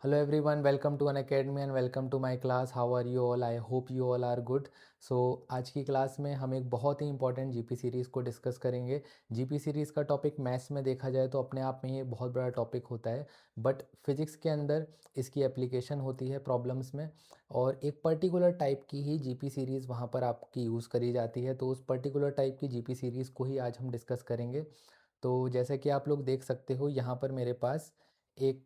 Hello everyone, welcome to an academy and welcome to my class. How are you all? I hope you all are good. So आज की class में हम एक बहुत ही important GP series को discuss करेंगे। GP series का topic maths में देखा जाए तो अपने आप में ये बहुत बड़ा टॉपिक होता है, बट फिज़िक्स के अंदर इसकी एप्लीकेशन होती है प्रॉब्लम्स में, और एक पर्टिकुलर टाइप की ही जीपी सीरीज़ वहाँ पर आपकी यूज़ करी जाती है। तो उस पर्टिकुलर टाइप की जीपी सीरीज़ को ही आज हम डिस्कस करेंगे। तो जैसे कि आप लोग देख सकते हो, यहाँ पर मेरे पास एक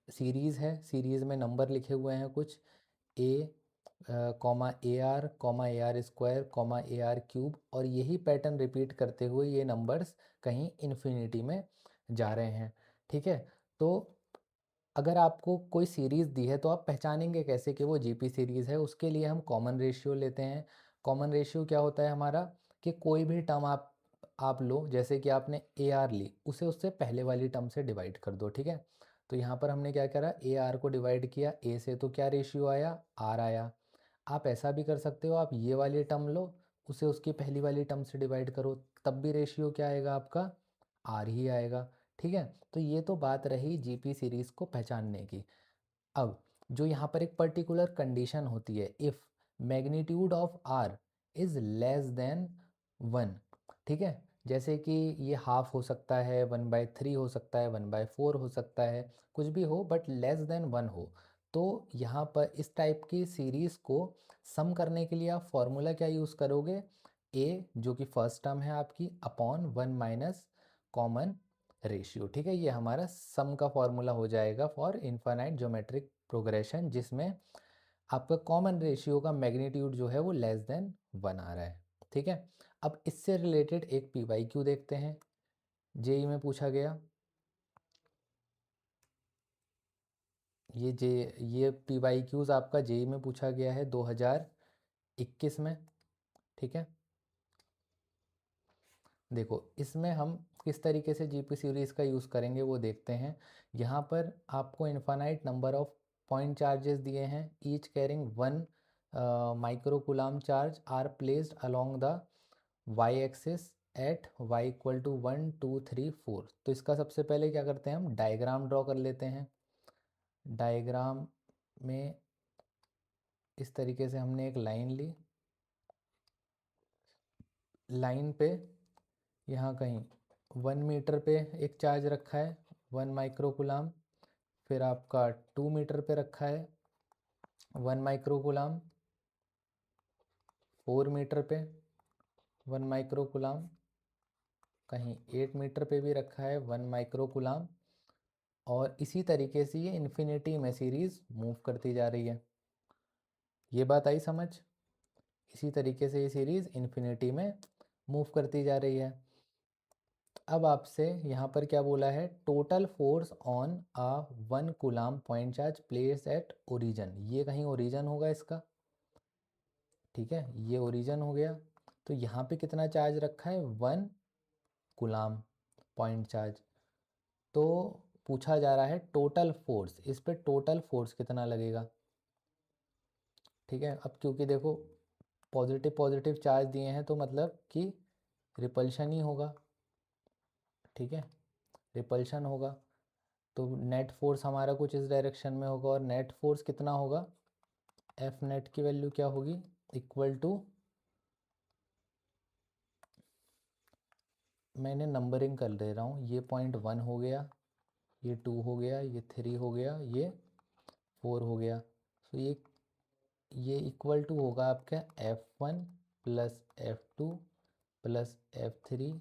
सीरीज़ है। सीरीज़ में नंबर लिखे हुए हैं कुछ A comma A R comma A R square comma A R cube, और यही पैटर्न रिपीट करते हुए ये नंबर्स कहीं इन्फिनिटी में जा रहे हैं। ठीक है, तो अगर आपको कोई सीरीज़ दी है तो आप पहचानेंगे कैसे कि वो जीपी सीरीज़ है? उसके लिए हम कॉमन रेशियो लेते हैं। कॉमन रेशियो क्या होता है हमारा, कि कोई भी टर्म आप लो, जैसे कि आपने ए आर ली, उसे उससे पहले वाली टर्म से डिवाइड कर दो। ठीक है, तो यहाँ पर हमने क्या करा, ए आर को डिवाइड किया ए से, तो क्या रेशियो आया, आर आया। आप ऐसा भी कर सकते हो, आप ये वाली टर्म लो, उसे उसकी पहली वाली टर्म से डिवाइड करो, तब भी रेशियो क्या आएगा आपका, आर ही आएगा। ठीक है, तो ये तो बात रही जीपी सीरीज़ को पहचानने की। अब जो यहाँ पर एक पर्टिकुलर कंडीशन होती है, if magnitude of r is less than one. ठीक है, जैसे कि ये हाफ हो सकता है, 1/3 हो सकता है, 1/4 हो सकता है, कुछ भी हो बट लेस देन वन हो, तो यहाँ पर इस टाइप की सीरीज़ को सम करने के लिए आप फॉर्मूला क्या यूज़ करोगे, ए जो कि फर्स्ट टर्म है आपकी, upon one minus common ratio. ठीक है, ये हमारा सम का फॉर्मूला हो जाएगा फॉर इनफाइनाइट ज्योमेट्रिक प्रोग्रेशन, जिसमें आपका कॉमन रेशियो का मैग्नीट्यूड जो है वो लेस देन वन आ रहा है। ठीक है, अब इससे रिलेटेड एक पी वाई क्यू देखते हैं, जेई में पूछा गया। ये पी वाई क्यूज़ आपका जेई में पूछा गया है 2021 में। ठीक है, देखो इसमें हम किस तरीके से जीपी सीरीज़ का यूज़ करेंगे वो देखते हैं। यहाँ पर आपको infinite number of point charges दिए हैं, each carrying one micro coulomb charge are placed along the y axis at y equal to 1 2 3 4। तो इसका सबसे पहले क्या करते हैं, हम डायग्राम ड्रॉ कर लेते हैं। डायग्राम में इस तरीके से हमने एक लाइन ली, लाइन पे यहाँ कहीं 1 मीटर पे एक चार्ज रखा है, 1 माइक्रो कूलाम। फिर आपका 2 मीटर पे रखा है 1 माइक्रो कूलाम, 4 मीटर पे 1 माइक्रो कूलाम, कहीं 8 मीटर पे भी रखा है 1 माइक्रो कूलाम, और इसी तरीके से ये इन्फिनिटी में सीरीज़ मूव करती जा रही है। ये बात आई समझ, इसी तरीके से ये सीरीज़ इन्फिनिटी में मूव करती जा रही है। अब आपसे यहाँ पर क्या बोला है, total force on a 1 coulomb point charge place at origin. ये कहीं ओरिजन होगा इसका। ठीक है, ये ओरिजन हो गया। तो यहाँ पे कितना चार्ज रखा है, 1 कूलाम पॉइंट चार्ज। तो पूछा जा रहा है टोटल फोर्स, इस पे टोटल फोर्स कितना लगेगा। ठीक है, अब क्योंकि देखो पॉजिटिव पॉजिटिव चार्ज दिए हैं तो मतलब कि रिपल्शन ही होगा। ठीक है, रिपल्शन होगा, तो नेट फोर्स हमारा कुछ इस डायरेक्शन में होगा, और नेट फोर्स कितना होगा, एफ नेट की वैल्यू क्या होगी, इक्वल टू, मैंने नंबरिंग कर दे रहा हूँ, ये 0.1 हो गया, ये 2 हो गया, ये 3 हो गया, ये 4 हो गया। तो ये इक्वल टू होगा आपका F1 plus F2 plus F3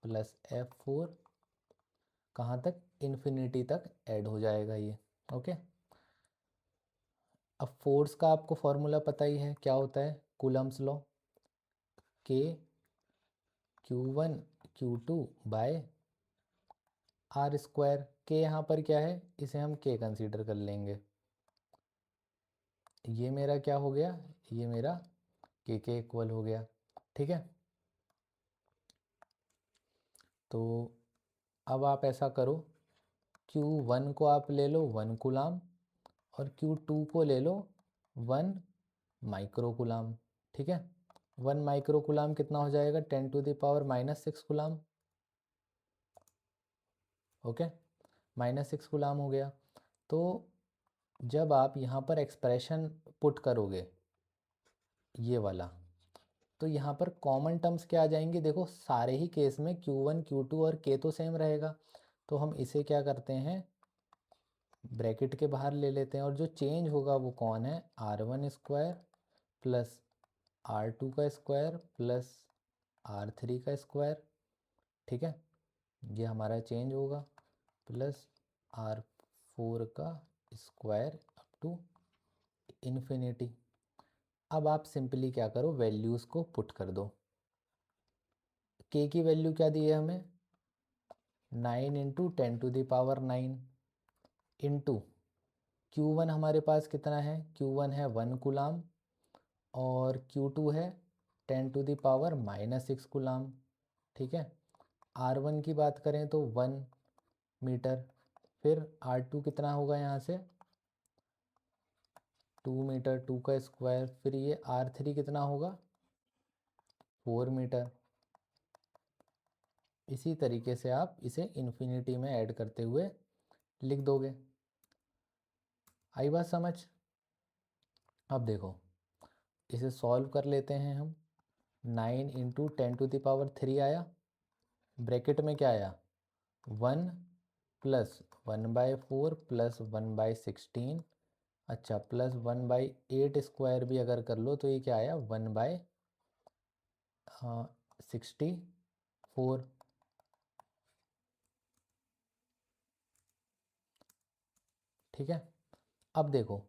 plus F4, कहाँ तक, इन्फिनिटी तक ऐड हो जाएगा ये। ओके, अब फोर्स का आपको फॉर्मूला पता ही है क्या होता है, कूलम्स लॉ, के Q1 Q2 bye are square. के यहाँ पर क्या है, इसे हम के कंसीडर कर लेंगे। ये मेरा क्या हो गया, ये मेरा के इक्वल हो गया। ठीक है, तो अब आप ऐसा करो, Q1 को आप ले लो 1 कूलाम, और Q2 को ले लो 1 माइक्रो कूलाम। ठीक है, 1 माइक्रो कूलाम कितना हो जाएगा, 10⁻⁻⁶ कूलाम। ओके, -6 कूलाम हो गया। तो जब आप यहाँ पर एक्सप्रेशन पुट करोगे ये वाला, तो यहाँ पर कॉमन टर्म्स क्या आ जाएंगे, देखो सारे ही केस में Q1 Q2 और K तो सेम रहेगा, तो हम इसे क्या करते हैं ब्रैकेट के बाहर ले लेते हैं, और जो चेंज होगा वो कौन है, R1 स्क्वायर प्लस R2 का स्क्वायर प्लस R3 का स्क्वायर। ठीक है, ये हमारा चेंज होगा, प्लस R4 का स्क्वायर अप टू इन्फिनिटी। अब आप सिंपली क्या करो, वैल्यूज़ को पुट कर दो। K की वैल्यू क्या दी है हमें, 9 इंटू 10⁹ इंटू Q1 हमारे पास कितना है, Q1 है 1 कूलाम और Q2 है 10⁻⁻6 कूलाम। ठीक है, R1 की बात करें तो 1 मीटर, फिर R2 कितना होगा यहाँ से 2 मीटर, 2 का स्क्वायर, फिर ये R3 कितना होगा 4 मीटर। इसी तरीके से आप इसे इन्फिनिटी में ऐड करते हुए लिख दोगे। आई बात समझ। अब देखो इसे सॉल्व कर लेते हैं हम। 9 इंटू 10⁻³ आया, ब्रैकेट में क्या आया 1 प्लस 1/4 प्लस 1/16, अच्छा प्लस 1/8 स्क्वायर भी अगर कर लो तो ये क्या आया 1/64। ठीक है, अब देखो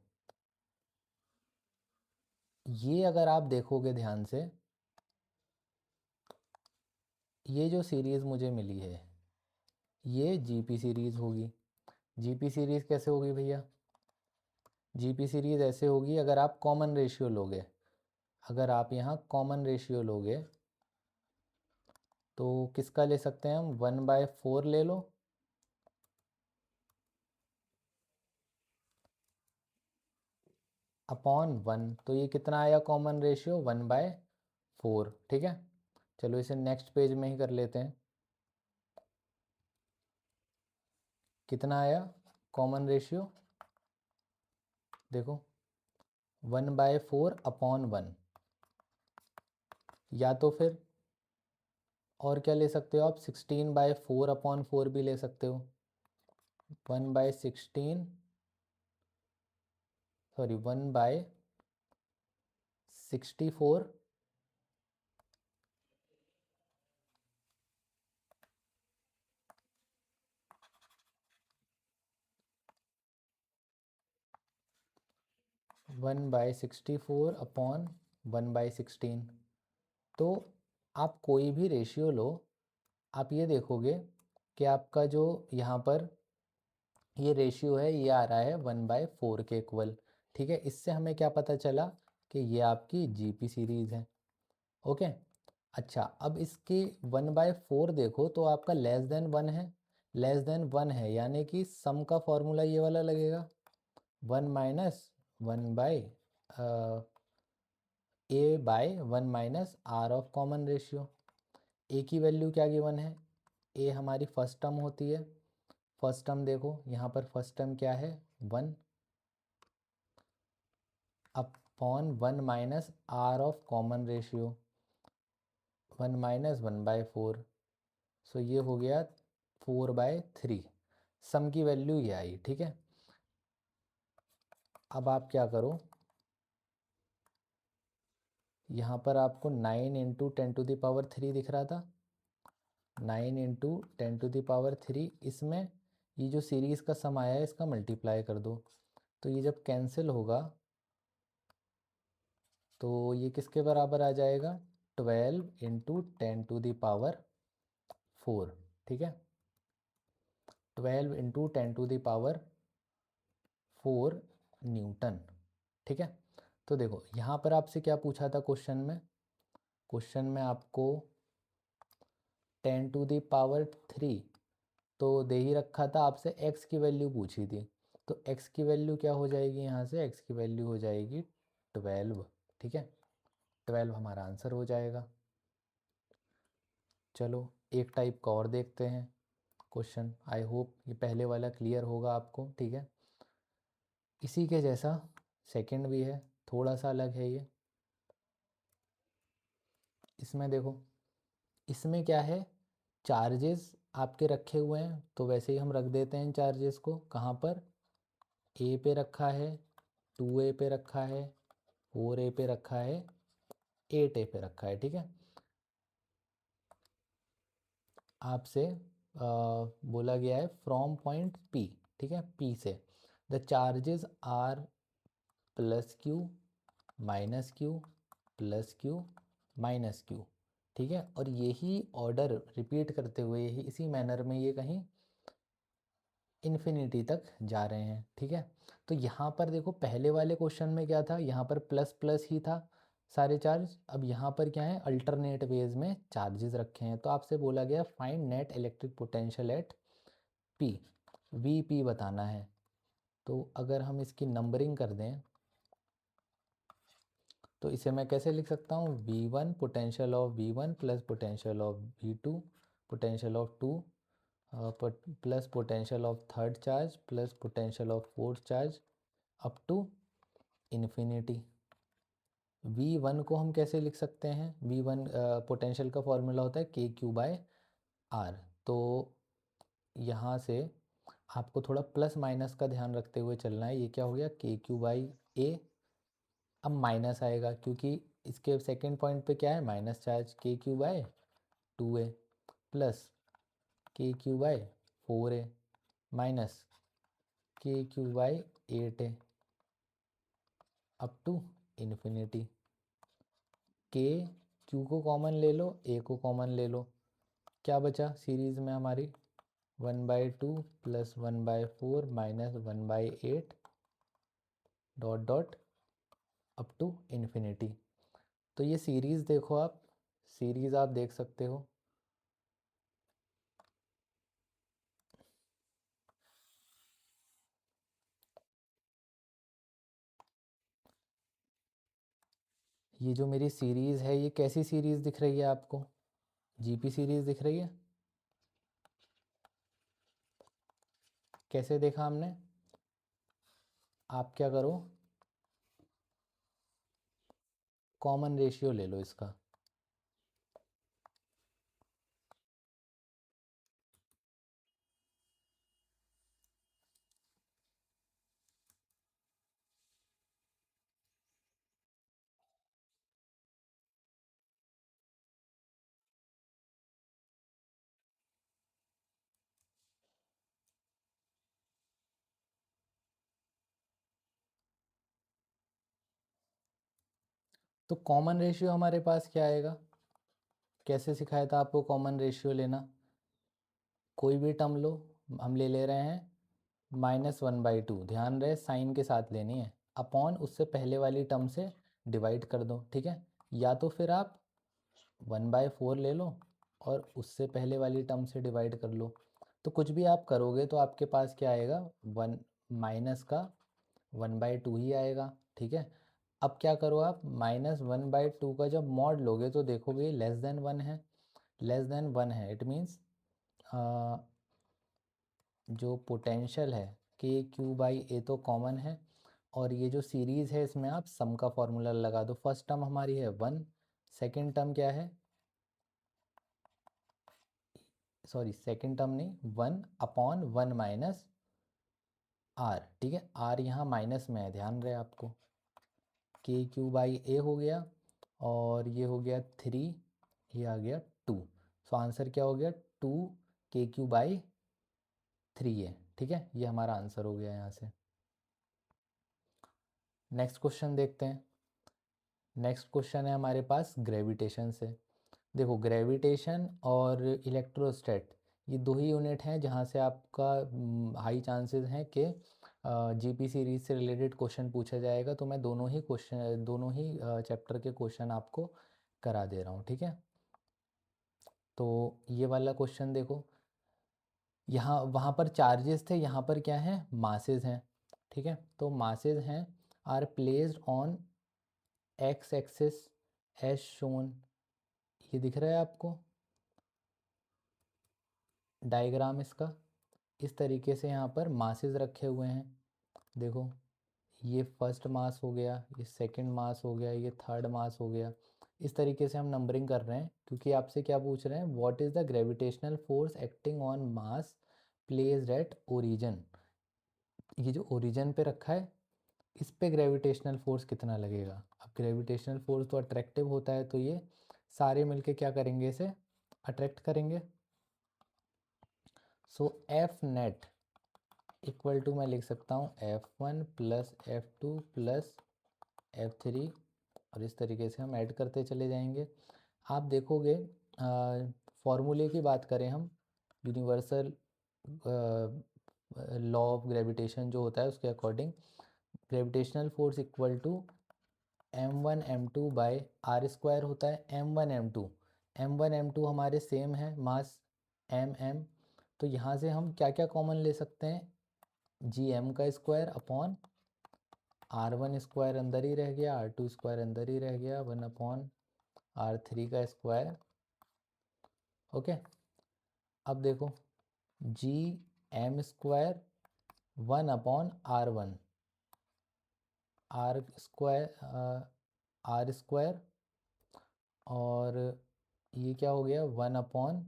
ये अगर आप देखोगे ध्यान से, ये जो सीरीज़ मुझे मिली है ये जीपी सीरीज़ होगी। जीपी सीरीज़ कैसे होगी भैया, जीपी सीरीज़ ऐसे होगी अगर आप कॉमन रेशियो लोगे, अगर आप यहाँ कॉमन रेशियो लोगे तो किसका ले सकते हैं हम, 1/4 ले लो अपॉन 1, तो ये कितना आया कॉमन रेशियो 1/4। ठीक है, चलो इसे नेक्स्ट पेज में ही कर लेते हैं। कितना आया कॉमन रेशियो, देखो 1/4 अपॉन 1, या तो फिर और क्या ले सकते हो आप 16/4 अपॉन 4 भी ले सकते हो, 1/16 सॉरी 1/64 1/64 अपॉन 1/16। तो आप कोई भी रेशियो लो, आप ये देखोगे कि आपका जो यहाँ पर ये रेशियो है ये आ रहा है 1/4 के इक्वल। ठीक है, इससे हमें क्या पता चला कि ये आपकी जीपी सीरीज़ है। ओके, अच्छा अब इसकी 1/4 देखो तो आपका लेस देन 1 है, लेस देन 1 है यानी कि सम का फॉर्मूला ये वाला लगेगा 1 minus 1 by A/1 minus R of common ratio. A की वैल्यू क्या गिवन है, ए हमारी फर्स्ट टर्म होती है, फर्स्ट टर्म देखो यहाँ पर फर्स्ट टर्म क्या है 1 upon 1 minus R of common ratio 1 minus 1/4, सो ये हो गया 4/3, सम की वैल्यू ये आई। ठीक है, अब आप क्या करो, यहाँ पर आपको 9 इंटू 10⁻³ दिख रहा था, 9 इंटू 10⁻³, इसमें ये जो सीरीज़ का सम आया है इसका मल्टीप्लाई कर दो, तो ये जब कैंसिल होगा तो ये किसके बराबर आ जाएगा 12 इंटू 10⁻⁴। ठीक है, 12 इंटू 10⁻⁴ न्यूटन। ठीक है, तो देखो यहाँ पर आपसे क्या पूछा था क्वेश्चन में, क्वेश्चन में आपको 10⁻³ तो दे ही रखा था, आपसे x की वैल्यू पूछी थी, तो x की वैल्यू क्या हो जाएगी, यहाँ से x की वैल्यू हो जाएगी 12। ठीक है, 12 हमारा आंसर हो जाएगा। चलो एक टाइप का और देखते हैं क्वेश्चन, आई होप ये पहले वाला क्लियर होगा आपको। ठीक है, इसी के जैसा सेकंड भी है, थोड़ा सा अलग है ये। इसमें देखो, इसमें क्या है, चार्जेस आपके रखे हुए हैं, तो वैसे ही हम रख देते हैं चार्जेस को। कहाँ पर, ए पे रखा है, 2A पे रखा है, 4A पे रखा है, 8A पे रखा है। ठीक है, आपसे बोला गया है फ्रॉम पॉइंट पी, ठीक है, पी से the charges are plus q minus q plus q minus q. ठीक है, और यही ऑर्डर रिपीट करते हुए यही इसी मैनर में ये कहीं इन्फिनिटी तक जा रहे हैं। ठीक है, तो यहाँ पर देखो पहले वाले क्वेश्चन में क्या था, यहाँ पर प्लस प्लस ही था सारे चार्ज। अब यहाँ पर क्या है, अल्टरनेट वेज में चार्जेस रखे हैं। तो आपसे बोला गया find net electric potential at P, V P बताना है। तो अगर हम इसकी नंबरिंग कर दें तो इसे मैं कैसे लिख सकता हूँ, V1 potential of V1 plus potential of V2 potential of 2 plus potential of third charge plus potential of fourth charge up to infinity. V1 को हम कैसे लिख सकते हैं, V1 पोटेंशियल का फॉर्मूला होता है KQ/R। तो यहाँ से आपको थोड़ा प्लस माइनस का ध्यान रखते हुए चलना है। ये क्या हो गया, KQ/A। अब माइनस आएगा क्योंकि इसके सेकंड पॉइंट पे क्या है, minus charge, KQ/2A plus KQ/4A minus KQ/8A up to infinity. K Q को कॉमन ले लो, ए को कॉमन ले लो, क्या बचा सीरीज़ में हमारी, 1/2 plus 1/4 minus 1/8 dot dot up to infinity. तो ये सीरीज़ देखो आप, सीरीज़ आप देख सकते हो। ये जो मेरी सीरीज़ है ये कैसी सीरीज़ दिख रही है आपको, जीपी सीरीज़ दिख रही है। कैसे देखा हमने, आप क्या करो, कॉमन रेशियो ले लो इसका। तो कॉमन रेशियो हमारे पास क्या आएगा, कैसे सिखाया था आपको कॉमन रेशियो लेना, कोई भी टर्म लो, हम ले रहे हैं -1/2, ध्यान रहे साइन के साथ लेनी है, अपॉन उससे पहले वाली टर्म से डिवाइड कर दो। ठीक है, या तो फिर आप 1/4 ले लो और उससे पहले वाली टर्म से डिवाइड कर लो। तो कुछ भी आप करोगे तो आपके पास क्या आएगा, वन माइनस का 1/2 ही आएगा। ठीक है, अब क्या करो आप, -1/2 का जब मॉड लोगे तो देखोगे लेस देन 1 है, लेस देन 1 है, इट मीन्स जो पोटेंशियल है KQ/A तो कॉमन है, और ये जो सीरीज़ है इसमें आप सम का फॉर्मूला लगा दो। फर्स्ट टर्म हमारी है 1, सेकंड टर्म क्या है, सॉरी सेकंड टर्म नहीं, 1/1 माइनस R। ठीक है, R यहाँ माइनस में है, ध्यान रहे आपको। KQ/A हो गया, और ये हो गया 3, ये आ गया 2। सो आंसर क्या हो गया, 2KQ/3A। ठीक है, ये हमारा आंसर हो गया यहाँ से। नेक्स्ट क्वेश्चन देखते हैं। नेक्स्ट क्वेश्चन है हमारे पास ग्रेविटेशन से। देखो ग्रेविटेशन और इलेक्ट्रोस्टैट ये दो ही यूनिट हैं जहाँ से आपका हाई चांसेस हैं कि जीपी सीरीज से रिलेटेड क्वेश्चन पूछा जाएगा। तो मैं दोनों ही क्वेश्चन, दोनों ही चैप्टर के क्वेश्चन आपको करा दे रहा हूँ। ठीक है, तो ये वाला क्वेश्चन देखो, यहाँ वहाँ पर चार्जेस थे, यहाँ पर क्या है, मासेस हैं। ठीक है, तो मासेस हैं are placed on x axis as shown, ये दिख रहा है आपको डायग्राम इसका, इस तरीके से यहाँ पर मासेस रखे हुए हैं। देखो ये फर्स्ट मास हो गया, ये सेकंड मास हो गया, ये थर्ड मास हो गया। इस तरीके से हम नंबरिंग कर रहे हैं, क्योंकि आपसे क्या पूछ रहे हैं, what is the gravitational force acting on mass placed at origin. ये जो ओरिजिन पे रखा है, इस पे ग्रेविटेशनल फोर्स कितना लगेगा। अब ग्रेविटेशनल फोर्स तो अट्रैक्टिव होता है, तो ये सारे मिलके क्या करेंगे, इसे अट्रैक्ट करेंगे। सो एफ नेट इक्वल टू मैं लिख सकता हूँ F1 plus F2 plus F3, और इस तरीके से हम ऐड करते चले जाएंगे। आप देखोगे, फॉर्मूले की बात करें हम, यूनिवर्सल लॉ ऑफ ग्रेविटेशन जो होता है उसके according, gravitational force equal to m1 m2 by r square होता है। m1 m2 हमारे सेम है, मास m तो यहाँ से हम क्या क्या कॉमन ले सकते हैं, gm का स्क्वायर अपॉन r1 स्क्वायर अंदर ही रह गया, r2 स्क्वायर अंदर ही रह गया, 1 अपॉन r3 का स्क्वायर। ओके, अब देखो gm square 1 upon r1, r square, और ये क्या हो गया, 1 अपॉन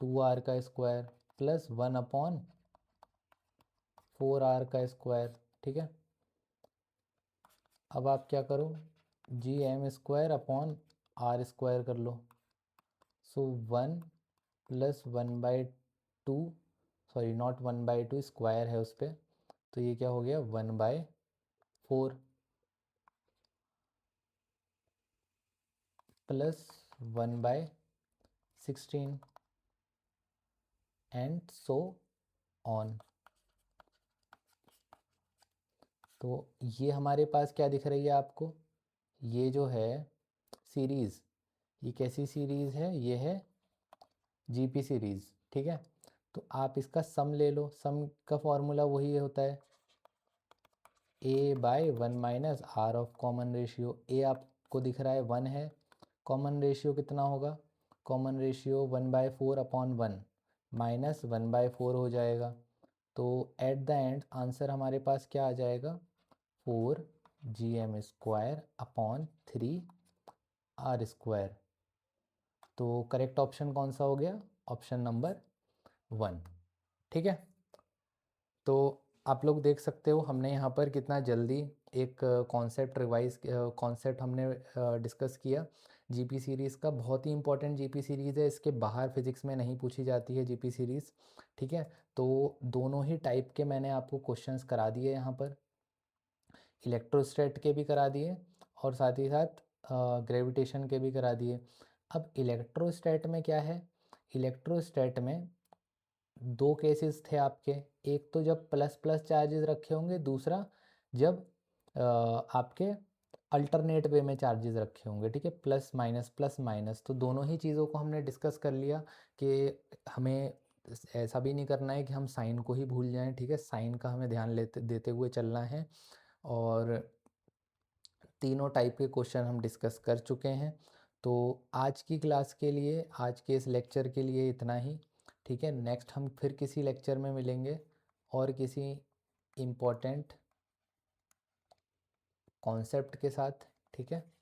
2r का स्क्वायर प्लस 1 अपॉन 4r का स्क्वायर। ठीक है, अब आप क्या करो, gm square upon r square कर लो। So 1 plus 1/2, sorry not 1/2, square है उस पर, तो ये क्या हो गया, 1/4 प्लस 1/16 एंड सो ऑन। तो ये हमारे पास क्या दिख रही है आपको, ये जो है सीरीज़, ये कैसी सीरीज़ है, ये है जीपी सीरीज़। ठीक है, तो आप इसका सम ले लो, सम का फॉर्मूला वही होता है a/1 minus R of common ratio. A आपको दिख रहा है 1 है, कॉमन रेशियो कितना होगा, कॉमन रेशियो 1/4 अपॉन 1 माइनस 1/4 हो जाएगा। तो एट द एंड आंसर हमारे पास क्या आ जाएगा, 4gm square upon 3r square. तो करेक्ट ऑप्शन कौन सा हो गया, ऑप्शन नंबर 1। ठीक है, तो आप लोग देख सकते हो हमने यहाँ पर कितना जल्दी एक कॉन्सेप्ट हमने डिस्कस किया। जीपी सीरीज़ का बहुत ही इंपॉर्टेंट जीपी सीरीज़ है, इसके बाहर फिजिक्स में नहीं पूछी जाती है जीपी सीरीज़। ठीक है, तो दोनों ही टाइप के मैंने आपको क्वेश्चंस करा दिए यहाँ पर, इलेक्ट्रोस्टैट के भी करा दिए और साथ ही साथ ग्रेविटेशन के भी करा दिए। अब इलेक्ट्रोस्टैट में क्या है, इलेक्ट्रोस्टैट में दो केसेस थे आपके, एक तो जब प्लस प्लस चार्जेस रखे होंगे, दूसरा जब आपके अल्टरनेट वे में चार्जेस रखे होंगे। ठीक है, प्लस माइनस, तो दोनों ही चीज़ों को हमने डिस्कस कर लिया कि हमें ऐसा भी नहीं करना है कि हम साइन को ही भूल जाएं। ठीक है, साइन का हमें ध्यान देते हुए चलना है। और तीनों टाइप के क्वेश्चन हम डिस्कस कर चुके हैं। तो आज की क्लास के लिए, आज के इस लेक्चर के लिए इतना ही। ठीक है, नेक्स्ट हम फिर किसी लेक्चर में मिलेंगे और किसी इम्पोर्टेंट कॉन्सेप्ट के साथ। ठीक है,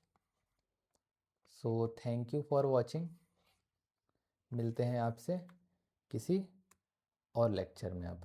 so thank you for watching, मिलते हैं आपसे किसी और लेक्चर में अब।